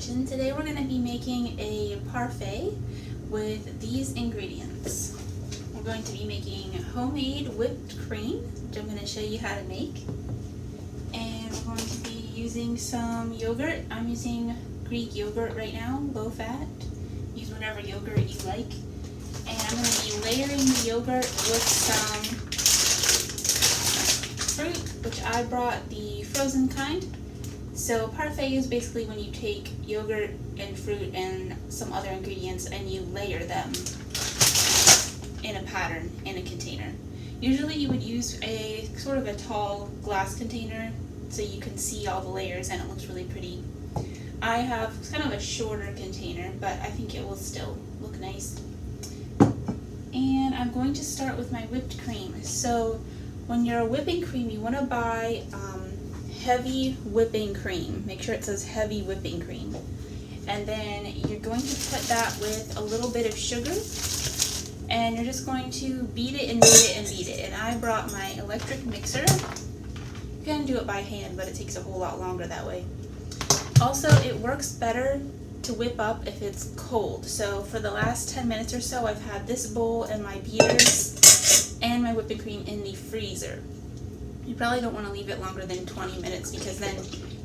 kitchen. Today we're going to be making a parfait with these ingredients. We're going to be making homemade whipped cream, which I'm going to show you how to make. And we're going to be using some yogurt. I'm using Greek yogurt right now, low fat. Use whatever yogurt you like. And I'm going to be layering the yogurt with some fruit, which I brought the frozen kind. So parfait is basically when you take yogurt and fruit and some other ingredients and you layer them in a pattern in a container. Usually you would use a sort of a tall glass container so you can see all the layers and it looks really pretty. I have kind of a shorter container, but I think it will still look nice. And I'm going to start with my whipped cream. So when you're whipping cream, you want to buy heavy whipping cream. Make sure it says heavy whipping cream. And then you're going to put that with a little bit of sugar. And you're just going to beat it and beat it and beat it. And I brought my electric mixer. You can do it by hand, but it takes a whole lot longer that way. Also, it works better to whip up if it's cold. So for the last 10 minutes or so, I've had this bowl and my beaters and my whipping cream in the freezer. You probably don't want to leave it longer than 20 minutes because then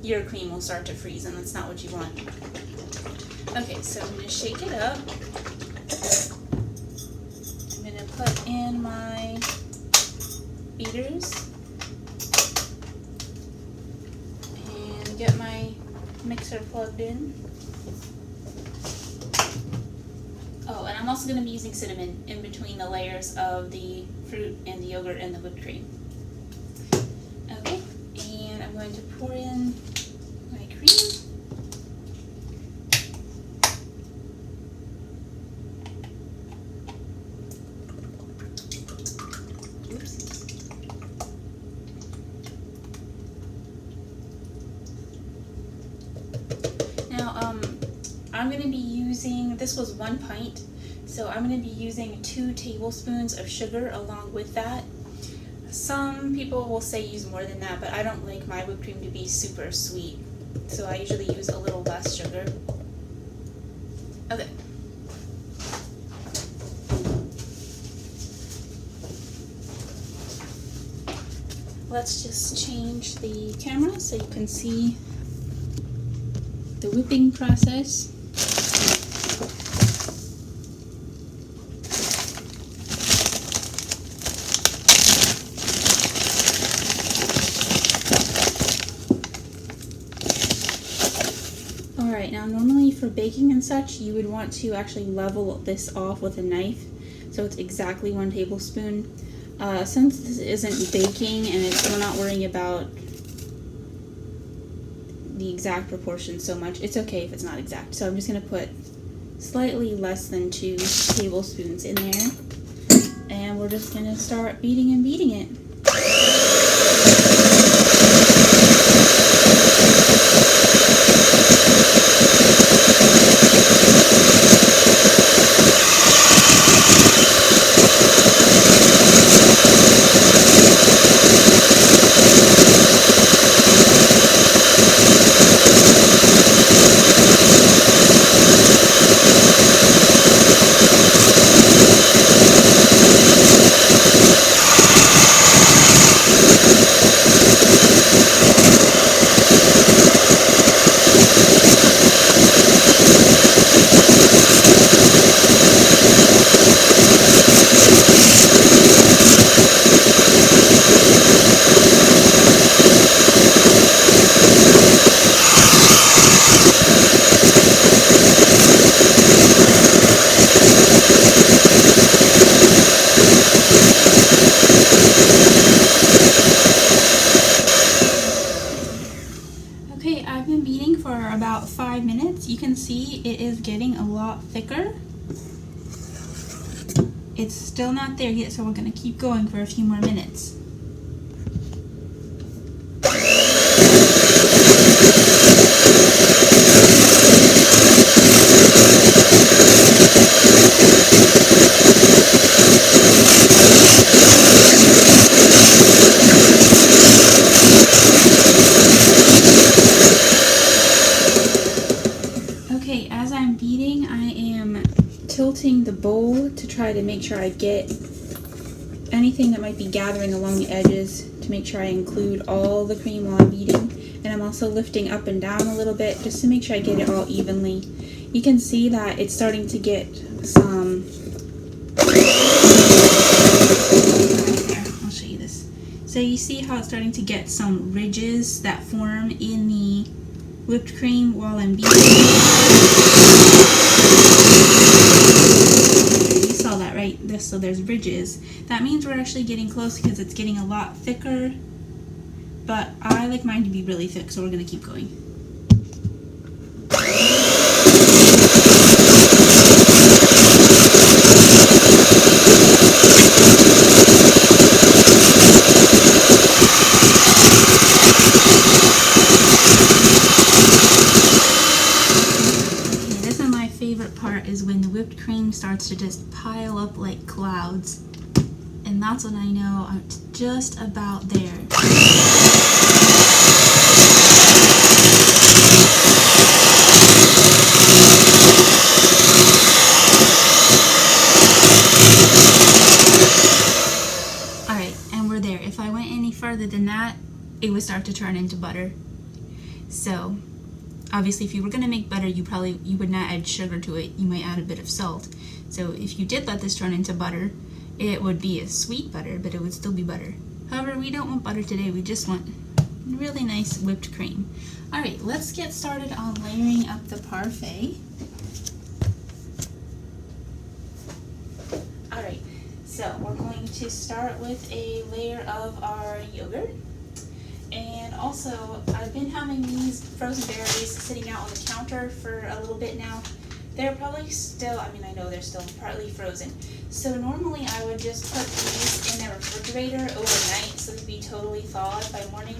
your cream will start to freeze and that's not what you want. Okay, so I'm going to shake it up. I'm going to put in my beaters and get my mixer plugged in. Oh, and I'm also going to be using cinnamon in between the layers of the fruit and the yogurt and the whipped cream. Okay, and I'm going to pour in my cream. Oops. Now, I'm going to be using, this was 1 pint, so I'm going to be using 2 tablespoons of sugar along with that. Some people will say use more than that, but I don't like my whipped cream to be super sweet, so I usually use a little less sugar. Okay. Let's just change the camera so you can see the whipping process. Alright, now normally for baking and such, you would want to actually level this off with a knife so it's exactly 1 tablespoon. Since this isn't baking and we're not worrying about the exact proportion so much, it's okay if it's not exact. So I'm just going to put slightly less than 2 tablespoons in there, and we're just going to start beating and beating it. Okay, I've been beating for about 5 minutes. You can see it is getting a lot thicker. It's still not there yet, so we're going to keep going for a few more minutes. also to try to make sure I get anything that might be gathering along the edges, to make sure I include all the cream while I'm beating. And I'm also lifting up and down a little bit just to make sure I get it all evenly. You can see that it's starting to get some... I'll show you this. So you see how it's starting to get some ridges that form in the whipped cream while I'm beating. You saw that, right? So there's ridges. That means we're actually getting close because it's getting a lot thicker. But I like mine to be really thick, so we're going to keep going. Is when the whipped cream starts to just pile up like clouds, and that's when I know I'm just about there. Alright, and we're there. If I went any further than that, it would start to turn into butter. So obviously, if you were going to make butter, you would not add sugar to it. You might add a bit of salt. So if you did let this turn into butter, it would be a sweet butter, but it would still be butter. However, we don't want butter today. We just want really nice whipped cream. All right, let's get started on layering up the parfait. All right, so we're going to start with a layer of our yogurt. And also, I've been having these frozen berries sitting out on the counter for a little bit now. They're probably still, I know they're still partly frozen. So normally I would just put these in the refrigerator overnight so they'd be totally thawed by morning.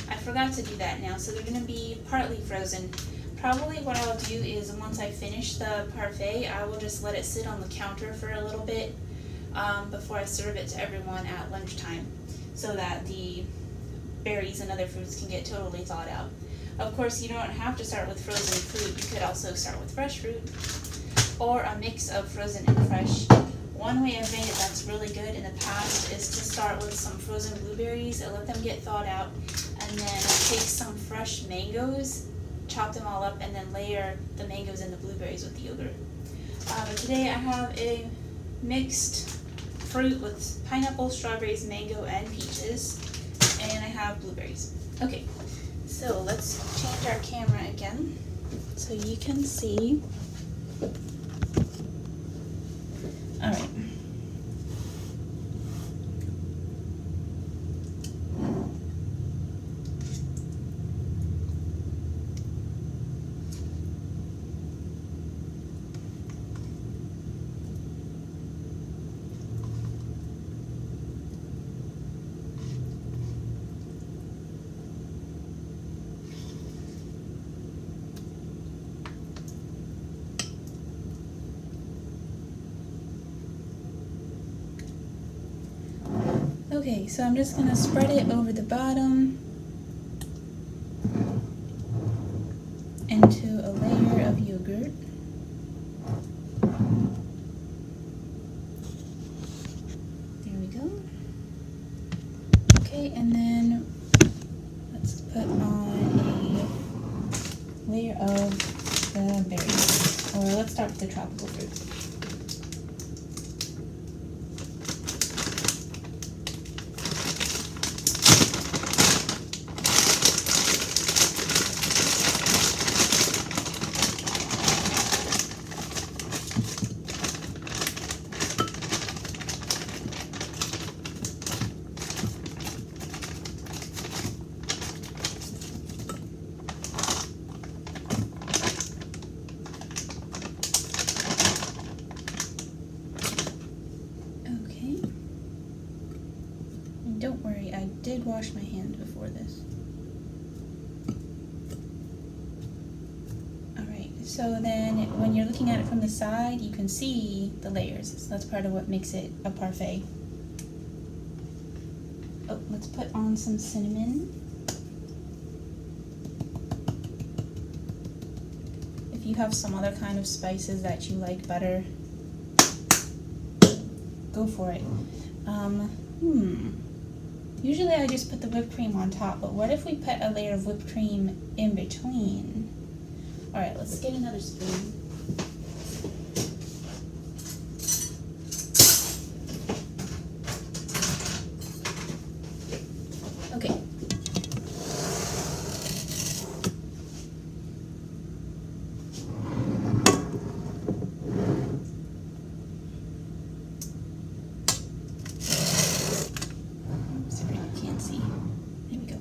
I forgot to do that now, so they're going to be partly frozen. Probably what I'll do is once I finish the parfait, I will just let it sit on the counter for a little bit before I serve it to everyone at lunchtime, so that the berries and other fruits can get totally thawed out. Of course, you don't have to start with frozen fruit. You could also start with fresh fruit or a mix of frozen and fresh. One way I've made it that's really good in the past is to start with some frozen blueberries and let them get thawed out, and then take some fresh mangoes, chop them all up, and then layer the mangoes and the blueberries with the yogurt. But today I have a mixed fruit with pineapple, strawberries, mango, and peaches. And I have blueberries. Okay, so let's change our camera again so you can see. All right. Okay, so I'm just going to spread it over the bottom into a layer of yogurt. There we go. Okay, and then let's put on a layer of the berries. Or let's start with the tropical fruits. Don't worry, I did wash my hands before this. Alright, so then when you're looking at it from the side, you can see the layers. So that's part of what makes it a parfait. Oh, let's put on some cinnamon. If you have some other kind of spices that you like better, go for it. Usually I just put the whipped cream on top, but what if we put a layer of whipped cream in between? Alright, let's get another spoon. Okay. Sorry, I can't see. There we go.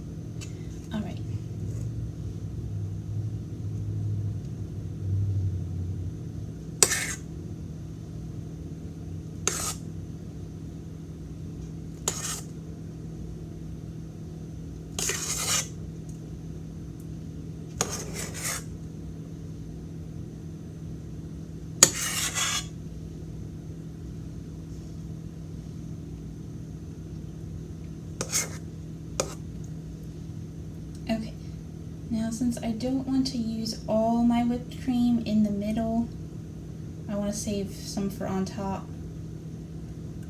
Alright. Okay, now since I don't want to use all my whipped cream in the middle, I want to save some for on top.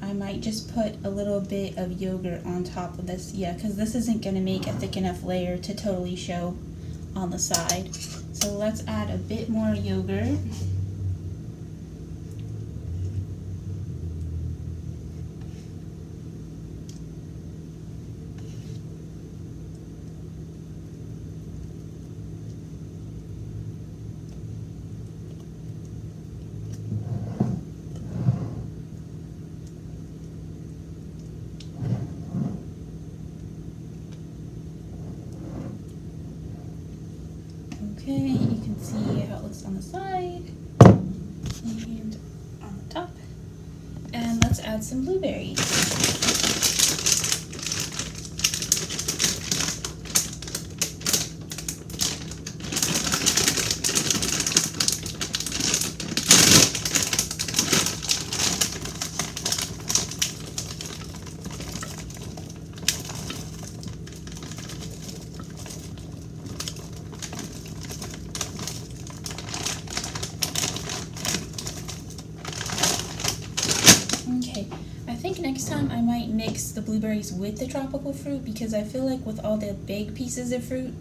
I might just put a little bit of yogurt on top of this, yeah, because this isn't going to make a thick enough layer to totally show on the side. So let's add a bit more yogurt. Okay, you can see how it looks on the side and on the top. And let's add some blueberries. Okay, I think next time I might mix the blueberries with the tropical fruit because I feel like with all the big pieces of fruit,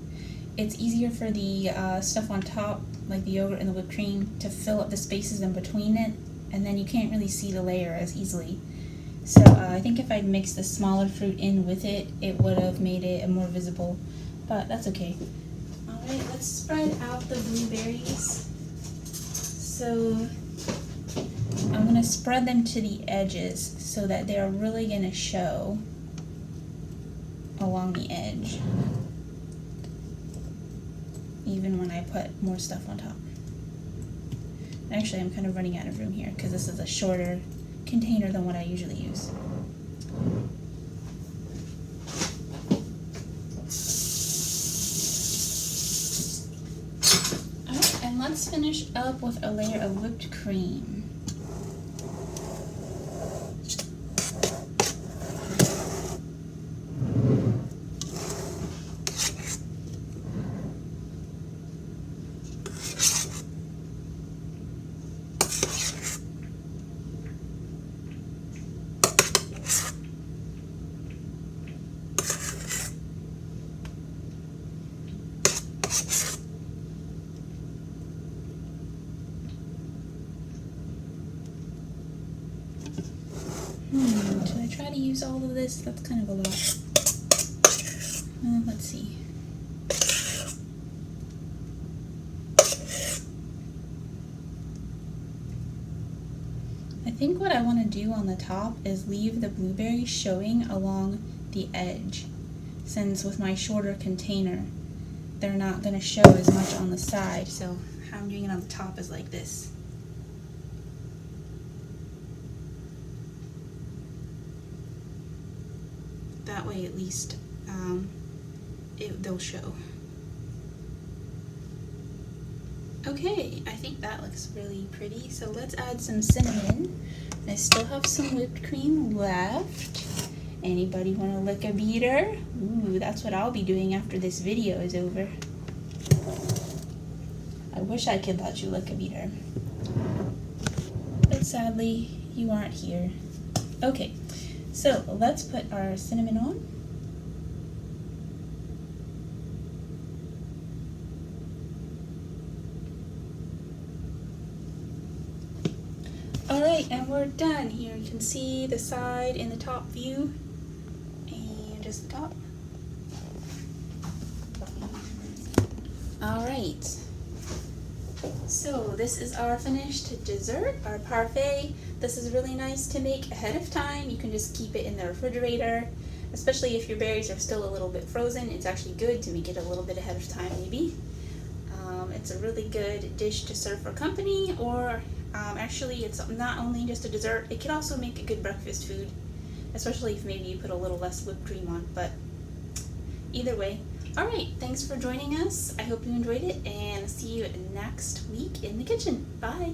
it's easier for the stuff on top, like the yogurt and the whipped cream, to fill up the spaces in between it, and then you can't really see the layer as easily. So I think if I'd mixed the smaller fruit in with it, it would have made it more visible, but that's okay. Alright, let's spread out the blueberries. So I'm going to spread them to the edges so that they're really going to show along the edge, even when I put more stuff on top. Actually, I'm kind of running out of room here because this is a shorter container than what I usually use. Alright, and let's finish up with a layer of whipped cream. Should I try to use all of this? That's kind of a lot. Let's see. I think what I want to do on the top is leave the blueberries showing along the edge, since with my shorter container, they're not going to show as much on the side. So how I'm doing it on the top is like this. That way at least they'll show. Okay, I think that looks really pretty. So let's add some cinnamon. I still have some whipped cream left. Anybody want to lick a beater? Ooh, that's what I'll be doing after this video is over. I wish I could let you lick a beater, but sadly you aren't here. Okay, so let's put our cinnamon on. Alright, and we're done. Here you can see the side in the top view, and just the top. Alright, so this is our finished dessert, our parfait. This is really nice to make ahead of time. You can just keep it in the refrigerator, especially if your berries are still a little bit frozen. It's actually good to make it a little bit ahead of time maybe. It's a really good dish to serve for company, or actually it's not only just a dessert, it can also make a good breakfast food, especially if maybe you put a little less whipped cream on, but either way. Alright, thanks for joining us. I hope you enjoyed it, and see you next week in the kitchen. Bye!